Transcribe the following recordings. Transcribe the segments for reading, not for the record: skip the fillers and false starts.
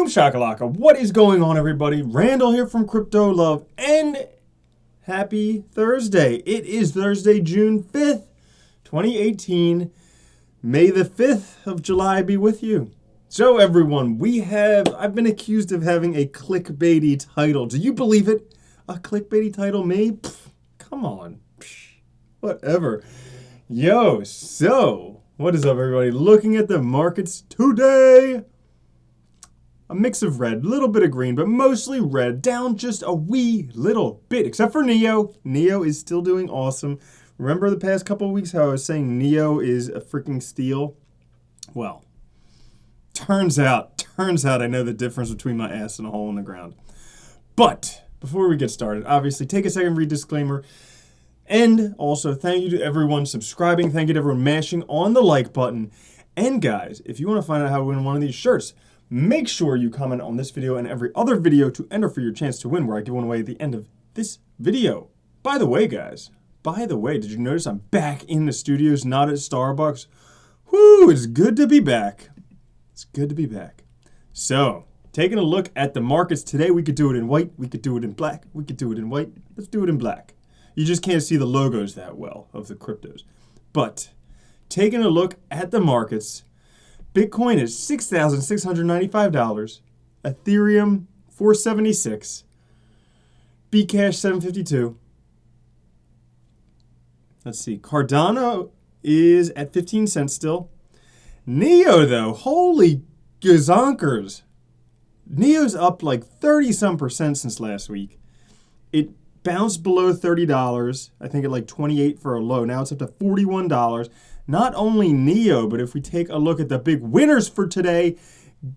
Boom shakalaka. What is going on, everybody? Randall here from Crypto Love, and happy Thursday. It is Thursday, June 5th, 2018. May the 5th of July be with you. So everyone, I've been accused of having a clickbaity title. Do you believe it? A clickbaity title, me? Pfft, come on. Pfft, whatever. Yo, so, what is up, everybody? Looking at the markets today. A mix of red, a little bit of green, but mostly red, down just a wee little bit, except for NEO. NEO is still doing awesome. Remember the past couple of weeks how I was saying NEO is a freaking steal? Well, turns out I know the difference between my ass and a hole in the ground. But before we get started, obviously take a second, read disclaimer. And also, thank you to everyone subscribing. Thank you to everyone mashing on the like button. And guys, if you want to find out how to win one of these shirts, make sure you comment on this video and every other video to enter for your chance to win, where I give one away at the end of this video. By the way, guys, did you notice I'm back in the studios, not at Starbucks? Whoo, it's good to be back. It's good to be back. So, taking a look at the markets today, we could do it in white, we could do it in black, we could do it in white. Let's do it in black. You just can't see the logos that well of the cryptos. But taking a look at the markets, Bitcoin is $6,695, Ethereum $476, Bcash $752. Let's see, Cardano is at 15 cents still. NEO though, holy gazonkers. NEO's up like 30-some% since last week. It bounced below $30, I think at like 28 for a low. Now it's up to $41. Not only NEO, but if we take a look at the big winners for today,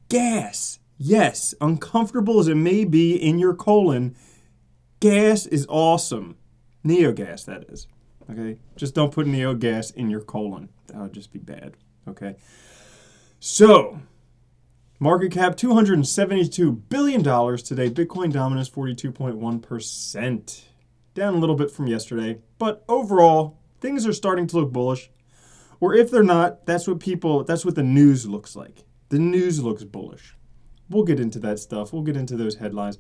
gas. Yes, uncomfortable as it may be in your colon, gas is awesome. NEO gas, that is. Okay? Just don't put NEO gas in your colon. That would just be bad. Okay? So, market cap $272 billion today. Bitcoin dominance 42.1%. Down a little bit from yesterday. But overall, things are starting to look bullish. Or if they're not, that's what the news looks like. The news looks bullish. We'll get into that stuff. We'll get into those headlines.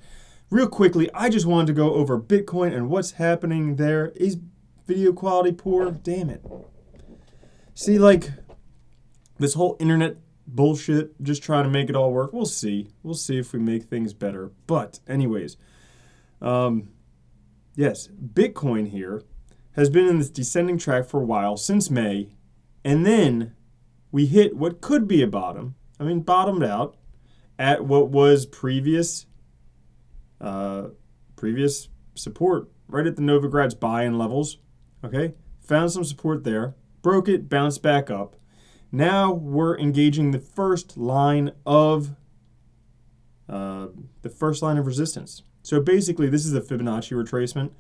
Real quickly, I just wanted to go over Bitcoin and what's happening there. Is video quality poor? Damn it. See, like, this whole internet bullshit, just trying to make it all work. We'll see. We'll see if we make things better. But anyways, yes, Bitcoin here has been in this descending track for a while, since May, and then we hit what could be a bottom. I mean, bottomed out at what was previous support, right at the Novogratz buy-in levels. Okay, found some support there, broke it, bounced back up. Now we're engaging the first line of resistance. So basically, this is a Fibonacci retracement.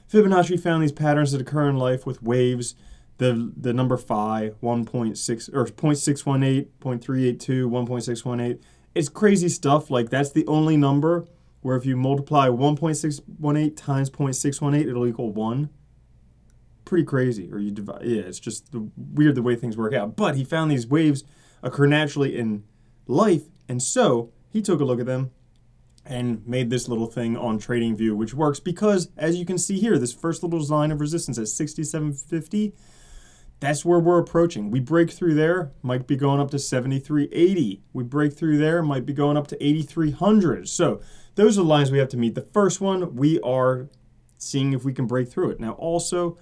Fibonacci found these patterns that occur in life with waves. The number phi, 1.6 or 0.618, 0.382, 1.618. It's crazy stuff. Like, that's the only number where if you multiply 1.618 times 0.618, it'll equal 1. Pretty crazy. Or you divide. Yeah, it's just weird the way things work out. But he found these waves occur naturally in life, and so he took a look at them and made this little thing on TradingView, which works because, as you can see here, this first little line of resistance at 67.50, that's where we're approaching. We break through there, might be going up to 73.80. We break through there, might be going up to 8,300. So those are the lines we have to meet. The first one, we are seeing if we can break through it. Now also,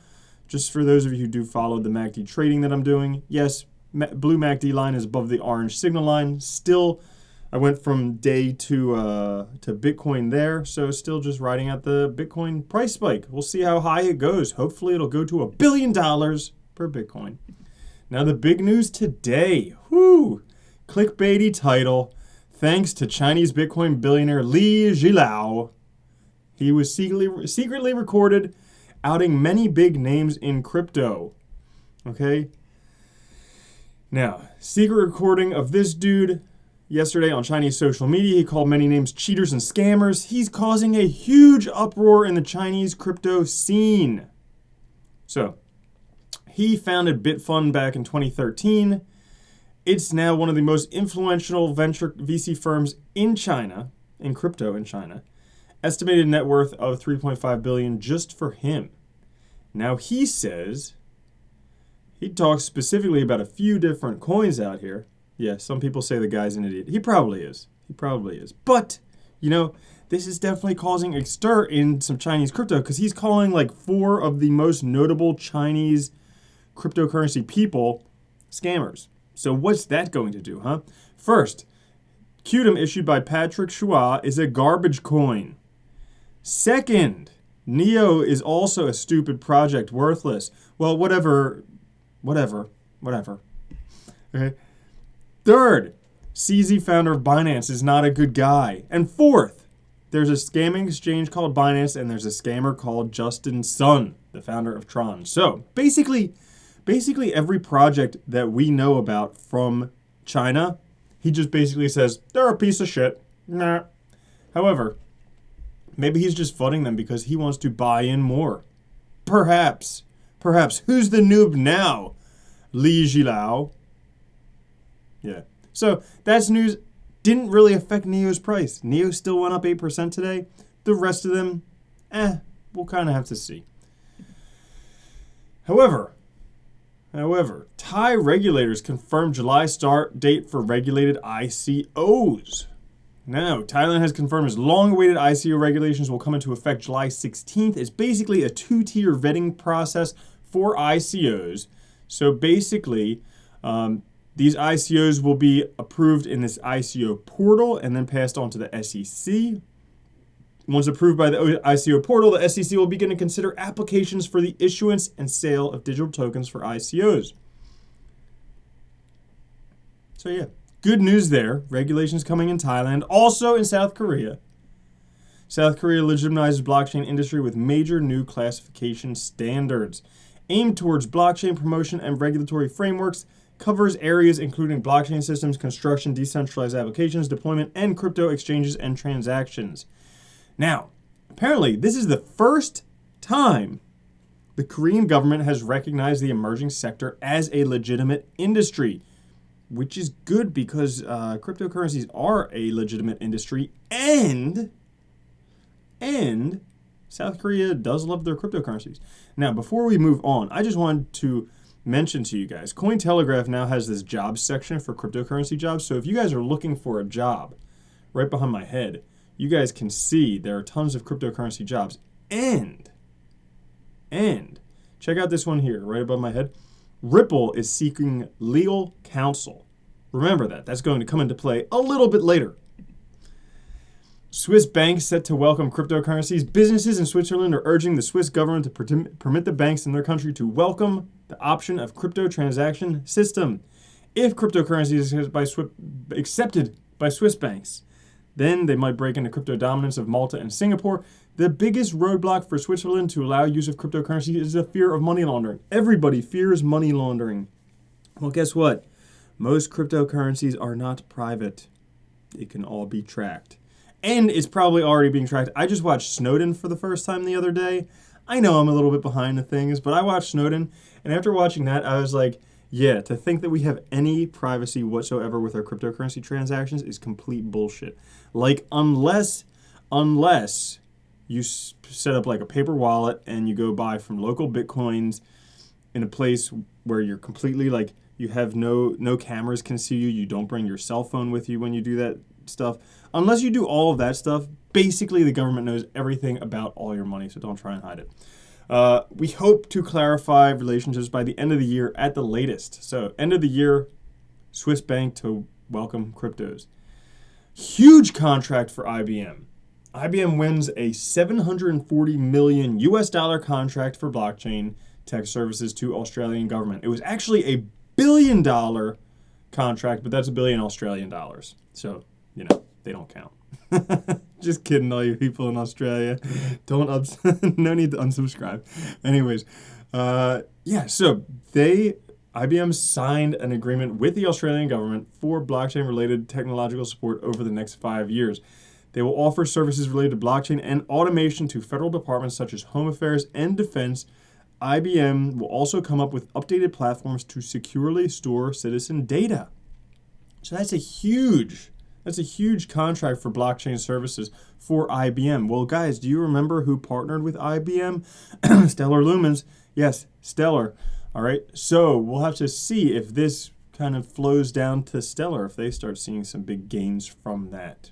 just for those of you who do follow the MACD trading that I'm doing, yes, blue MACD line is above the orange signal line. Still, I went from day to Bitcoin there, so still just riding out the Bitcoin price spike. We'll see how high it goes. Hopefully it'll go to $1 billion per Bitcoin. Now the big news today, clickbaity title, thanks to Chinese Bitcoin billionaire Li Xiaolai. He was secretly recorded outing many big names in crypto. Okay? Now, secret recording of this dude yesterday on Chinese social media. He called many names cheaters and scammers. He's causing a huge uproar in the Chinese crypto scene. So, he founded Bitfund back in 2013, It's now one of the most influential venture VC firms in China, in crypto in China. Estimated net worth of $3.5 billion just for him. Now he says, he talks specifically about a few different coins out here. Yeah, some people say the guy's an idiot. He probably is. He probably is. But, you know, this is definitely causing a stir in some Chinese crypto because he's calling like 4 of the most notable Chinese cryptocurrency people scammers. So what's that going to do, huh? First, QTUM issued by Patrick Chua is a garbage coin. Second, Neo is also a stupid project, worthless. Well, whatever. Okay. Third, CZ, founder of Binance, is not a good guy. And fourth, there's a scamming exchange called Binance, and there's a scammer called Justin Sun, the founder of Tron. So basically every project that we know about from China, he just basically says, they're a piece of shit. Nah. However, maybe he's just flooding them because he wants to buy in more. Perhaps. Who's the noob now? Li Jilao. Yeah. So that's news. Didn't really affect Neo's price. Neo still went up 8% today. The rest of them, we'll kind of have to see. However, Thai regulators confirmed July start date for regulated ICOs. Now, Thailand has confirmed its long-awaited ICO regulations will come into effect July 16th. It's basically a 2-tier vetting process for ICOs. So basically, these ICOs will be approved in this ICO portal and then passed on to the SEC. Once approved by the ICO portal, the SEC will begin to consider applications for the issuance and sale of digital tokens for ICOs. So yeah, good news there. Regulations coming in Thailand, also in South Korea. South Korea legitimizes blockchain industry with major new classification standards. Aimed towards blockchain promotion and regulatory frameworks, covers areas including blockchain systems, construction, decentralized applications, deployment, and crypto exchanges and transactions. Now, apparently, this is the first time the Korean government has recognized the emerging sector as a legitimate industry, which is good because cryptocurrencies are a legitimate industry, and South Korea does love their cryptocurrencies. Now, before we move on, I just wanted to mention to you guys, Cointelegraph now has this jobs section for cryptocurrency jobs. So if you guys are looking for a job, right behind my head, you guys can see there are tons of cryptocurrency jobs. And check out this one here, right above my head. Ripple is seeking legal counsel. Remember that. That's going to come into play a little bit later. Swiss banks set to welcome cryptocurrencies. Businesses in Switzerland are urging the Swiss government to permit the banks in their country to welcome the option of crypto transaction system. If cryptocurrency is accepted by Swiss banks, then they might break into crypto dominance of Malta and Singapore. The biggest roadblock for Switzerland to allow use of cryptocurrency is the fear of money laundering. Everybody fears money laundering. Well, guess what? Most cryptocurrencies are not private. It can all be tracked. And it's probably already being tracked. I just watched Snowden for the first time the other day. I know I'm a little bit behind the things, but I watched Snowden, and after watching that, I was like, yeah, to think that we have any privacy whatsoever with our cryptocurrency transactions is complete bullshit. Like, unless you set up like a paper wallet and you go buy from local Bitcoins in a place where you're completely like, you have no cameras can see you, you don't bring your cell phone with you when you do that stuff. Unless you do all of that stuff, basically the government knows everything about all your money, so don't try and hide it. We hope to clarify relationships by the end of the year at the latest. So end of the year, Swiss bank to welcome cryptos. Huge contract for IBM. IBM wins a $740 million US contract for blockchain tech services to Australian government. It was actually a $1 billion contract, but that's $1 billion Australian dollars. So, they don't count. Just kidding, all you people in Australia. No need to unsubscribe. Anyways, so IBM signed an agreement with the Australian government for blockchain-related technological support over the next 5 years. They will offer services related to blockchain and automation to federal departments such as Home Affairs and Defense. IBM will also come up with updated platforms to securely store citizen data. So that's a huge contract for blockchain services for IBM. Well, guys, do you remember who partnered with IBM? Stellar Lumens. Yes, Stellar. All right. So we'll have to see if this kind of flows down to Stellar, if they start seeing some big gains from that.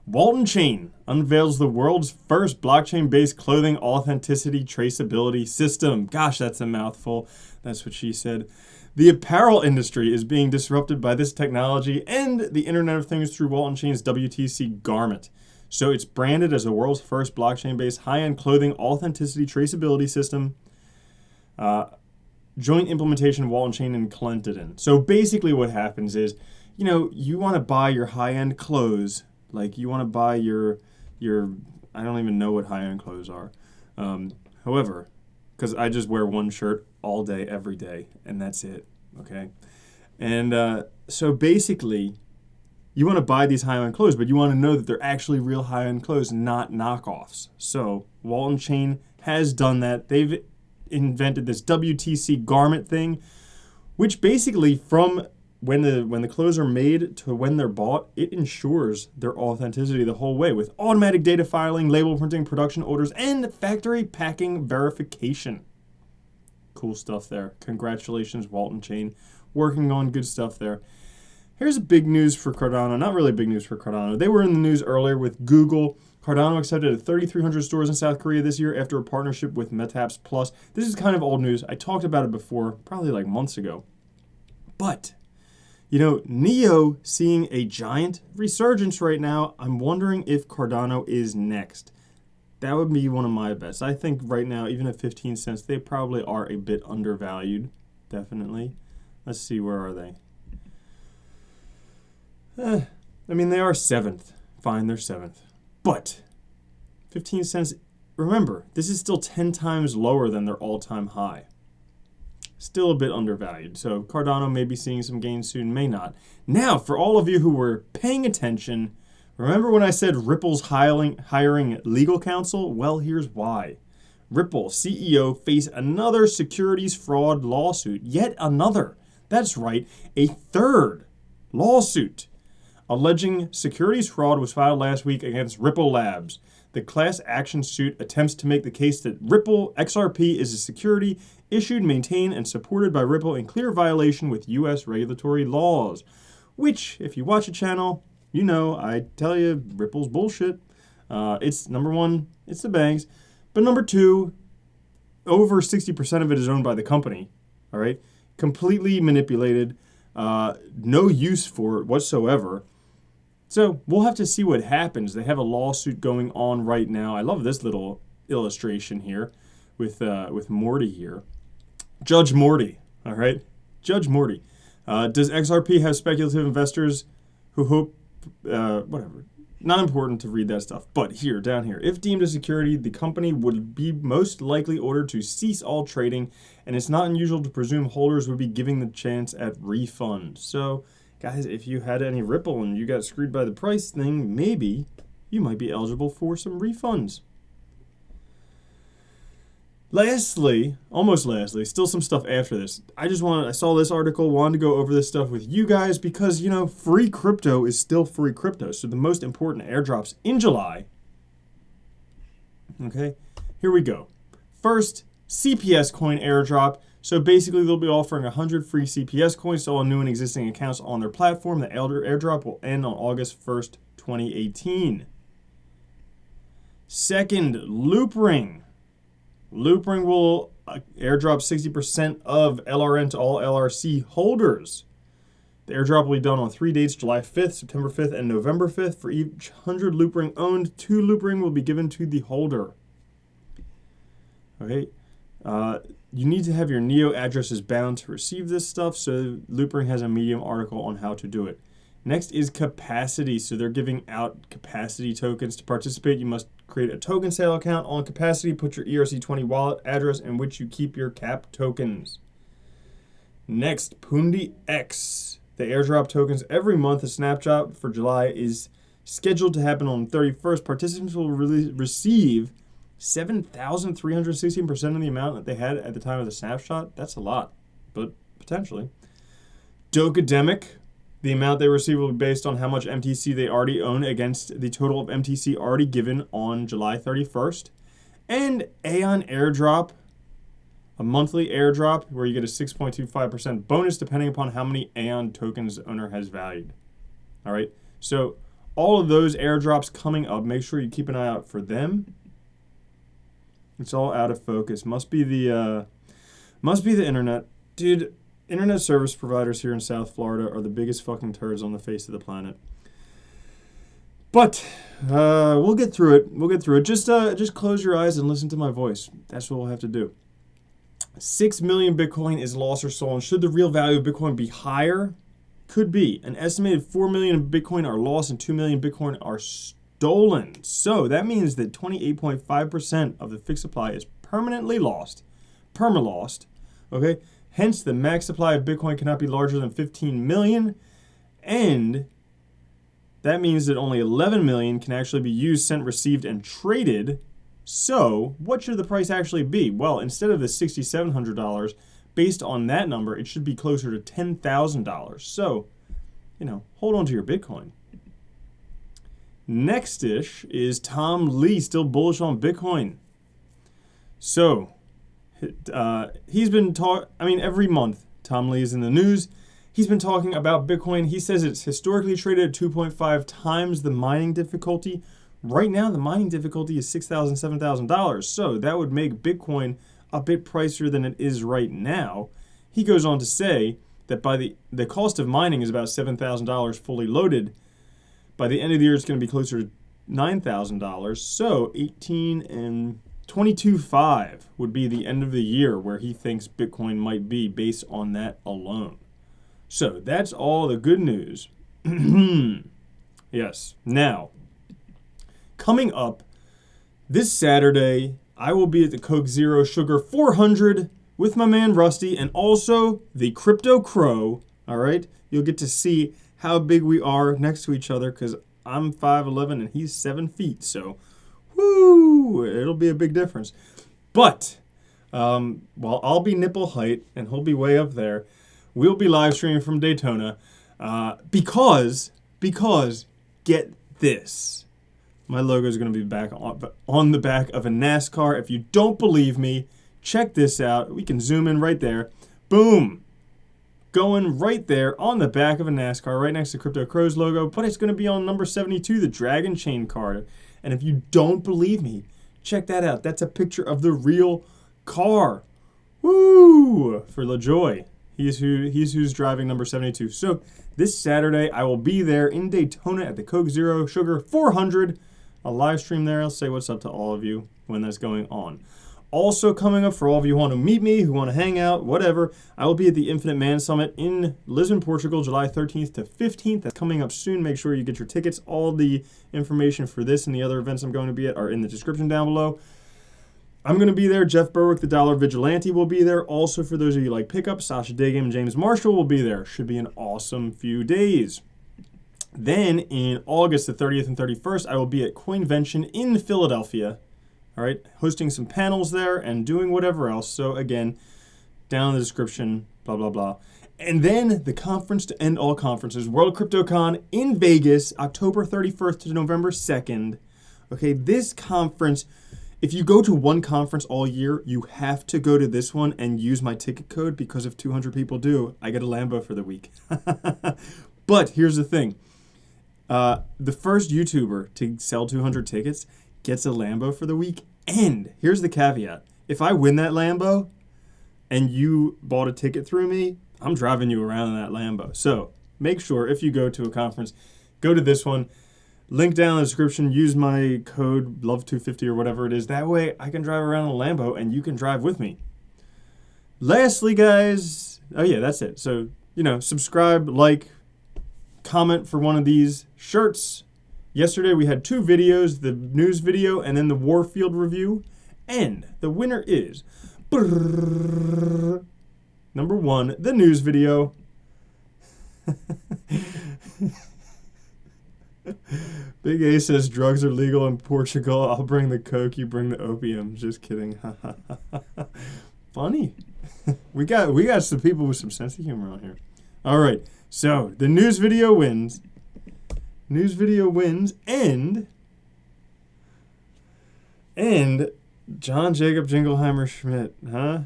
Waltonchain unveils the world's first blockchain-based clothing authenticity traceability system. Gosh, that's a mouthful. That's what she said. The apparel industry is being disrupted by this technology and the Internet of Things through Waltonchain's WTC garment. So it's branded as the world's first blockchain-based high-end clothing authenticity traceability system. Joint implementation of Waltonchain and Clenton. So basically what happens is, you want to buy your high-end clothes. Like you want to buy your I don't even know what high-end clothes are. However, because I just wear one shirt all day, every day, and that's it, okay? And so basically, you want to buy these high-end clothes, but you want to know that they're actually real high-end clothes, not knockoffs. So Waltonchain has done that. They've invented this WTC garment thing, which basically from when the clothes are made to when they're bought, it ensures their authenticity the whole way with automatic data filing, label printing, production orders, and factory packing verification. Cool stuff there. Congratulations, Waltonchain. Working on good stuff there. Here's big news for Cardano. Not really big news for Cardano. They were in the news earlier with Google. Cardano accepted at 3,300 stores in South Korea this year after a partnership with Metaps Plus. This is kind of old news. I talked about it before, probably like months ago. But Neo seeing a giant resurgence right now. I'm wondering if Cardano is next. That would be one of my bets. I think right now, even at 15 cents, they probably are a bit undervalued. Definitely. Let's see, where are they? They are 7th. Fine, they're 7th. But 15 cents, remember, this is still 10 times lower than their all-time high. Still a bit undervalued. So Cardano may be seeing some gains soon, may not. Now, for all of you who were paying attention, remember when I said Ripple's hiring legal counsel? Well, here's why. Ripple CEO face another securities fraud lawsuit. Yet another. That's right, a third lawsuit alleging securities fraud was filed last week against Ripple Labs. The class action suit attempts to make the case that Ripple XRP is a security issued, maintained, and supported by Ripple in clear violation with U.S. regulatory laws. Which, if you watch a channel, I tell you, Ripple's bullshit. It's number one, it's the banks. But number two, over 60% of it is owned by the company. All right? Completely manipulated. No use for it whatsoever. So we'll have to see what happens. They have a lawsuit going on right now. I love this little illustration here with Morty here. Judge Morty, all right? Judge Morty. Does XRP have speculative investors who hope, whatever. Not important to read that stuff. But here, down here, if deemed a security, the company would be most likely ordered to cease all trading, and it's not unusual to presume holders would be giving the chance at refund. So, guys, if you had any Ripple and you got screwed by the price thing, maybe you might be eligible for some refunds. Lastly, almost lastly, still some stuff after this. I saw this article, wanted to go over this stuff with you guys because, free crypto is still free crypto. So the most important airdrops in July. Okay, here we go. First, CPS Coin Airdrop. So basically, they'll be offering 100 free CPS coins to all new and existing accounts on their platform. The airdrop will end on August 1st, 2018. Second, Loopring. Loopring will airdrop 60% of LRN to all LRC holders. The airdrop will be done on 3 dates, July 5th, September 5th, and November 5th. For each 100 Loopring owned, 2 Loopring will be given to the holder. Okay. You need to have your Neo addresses bound to receive this stuff, so Loopring has a Medium article on how to do it. Next is capacity. So they're giving out capacity tokens. To participate, you must create a token sale account on capacity, put your ERC20 wallet address in which you keep your cap tokens. Next, Pundi X. The airdrop tokens every month. A snapshot for July is scheduled to happen on the 31st. Participants will receive 7,316% of the amount that they had at the time of the snapshot. That's a lot, but potentially. Docademic, the amount they receive will be based on how much MTC they already own against the total of MTC already given on July 31st. And Aeon Airdrop, a monthly airdrop where you get a 6.25% bonus depending upon how many Aeon tokens the owner has valued. All right, so all of those airdrops coming up, make sure you keep an eye out for them. It's all out of focus. Must be the internet. Dude, internet service providers here in South Florida are the biggest fucking turds on the face of the planet. But we'll get through it. We'll get through it. Just close your eyes and listen to my voice. That's what we'll have to do. 6 million Bitcoin is lost or stolen. Should the real value of Bitcoin be higher? Could be. An estimated 4 million Bitcoin are lost and 2 million Bitcoin are stolen. So that means that 28.5% of the fixed supply is permanently lost. Perma-lost. Okay? Hence, the max supply of Bitcoin cannot be larger than 15 million. And that means that only 11 million can actually be used, sent, received, and traded. So, what should the price actually be? Well, instead of the $6,700, based on that number, it should be closer to $10,000. So, hold on to your Bitcoin. Next-ish is Tom Lee, still bullish on Bitcoin. So, he's been every month, Tom Lee is in the news. He's been talking about Bitcoin. He says it's historically traded at 2.5 times the mining difficulty. Right now, the mining difficulty is $6,000, $7,000. So that would make Bitcoin a bit pricier than it is right now. He goes on to say that by the cost of mining is about $7,000 fully loaded. By the end of the year, it's going to be closer to $9,000. So 18 and 22.5 would be the end of the year where he thinks Bitcoin might be based on that alone. So that's all the good news. Yes. Now, coming up this Saturday, I will be at the Coke Zero Sugar 400 with my man Rusty and also the Crypto Crow. All right? You'll get to see how big we are next to each other because I'm 5'11" and he's 7 feet. So, woo! It'll be a big difference. But, I'll be nipple height and he'll be way up there. We'll be live streaming from Daytona because get this. My logo is going to be back on the back of a NASCAR. If you don't believe me, check this out. We can zoom in right there. Boom. Going right there on the back of a NASCAR, right next to Crypto Crow's logo. But it's going to be on number 72, the Dragon Chain card. And if you don't believe me, check that out. That's a picture of the real car. Woo! For LaJoy. He's who's driving number 72. So this Saturday, I will be there in Daytona at the Coke Zero Sugar 400. I'll live stream there. I'll say what's up to all of you when that's going on. Also coming up for all of you who want to meet me, who want to hang out, whatever, I will be at the Infinite Man Summit in Lisbon, Portugal, July 13th to 15th. That's coming up soon. Make sure you get your tickets. All the information for this and the other events I'm going to be at are in the description down below. I'm going to be there. Jeff Berwick, the Dollar Vigilante, will be there. Also, for those of you like pickup, Sasha Dagam and James Marshall will be there. Should be an awesome few days. Then, in August the 30th and 31st, I will be at Coinvention in Philadelphia. All right, hosting some panels there and doing whatever else. So, again, down in the description, blah, blah, blah. And then the conference to end all conferences, World CryptoCon in Vegas, October 31st to November 2nd. Okay, this conference... If you go to one conference all year, you have to go to this one and use my ticket code because if 200 people do, I get a Lambo for the week. But here's the thing. The first YouTuber to sell 200 tickets gets a Lambo for the week. And here's the caveat. If I win that Lambo and you bought a ticket through me, I'm driving you around in that Lambo. So make sure if you go to a conference, go to this one. Link down in the description, use my code LOVE250 or whatever it is. That way I can drive around in a Lambo and you can drive with me. Lastly, guys, oh yeah, that's it. So, subscribe, like, comment for one of these shirts. Yesterday we had 2 videos, the news video and then the Warfield review. And the winner is number 1, the news video. Big A says drugs are legal in Portugal. I'll bring the coke, you bring the opium. Just kidding. Funny. We got some people with some sense of humor on here. All right. So the news video wins. News video wins, and John Jacob Jingleheimer Schmidt, huh?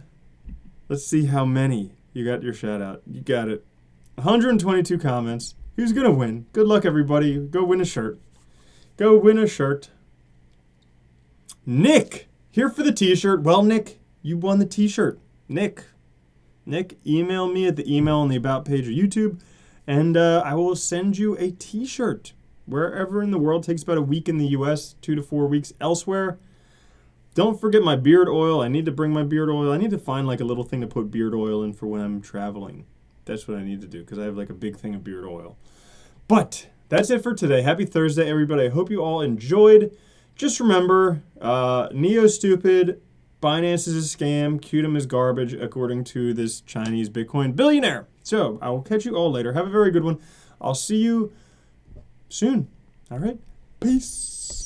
Let's see how many. You got your shout out. You got it. 122 comments. Who's gonna win? Good luck, everybody. Go win a shirt. Go win a shirt. Nick, here for the t-shirt. Well, Nick, you won the t-shirt. Nick, email me at the email on the About page of YouTube, and I will send you a t-shirt wherever in the world. It takes about a week in the US, 2 to 4 weeks elsewhere. Don't forget my beard oil. I need to bring my beard oil. I need to find like a little thing to put beard oil in for when I'm traveling. That's what I need to do because I have like a big thing of beard oil. But that's it for today. Happy Thursday, everybody. I hope you all enjoyed. Just remember, Neo's stupid, Binance is a scam, QTUM is garbage, according to this Chinese Bitcoin billionaire. So I will catch you all later. Have a very good one. I'll see you soon. All right. Peace.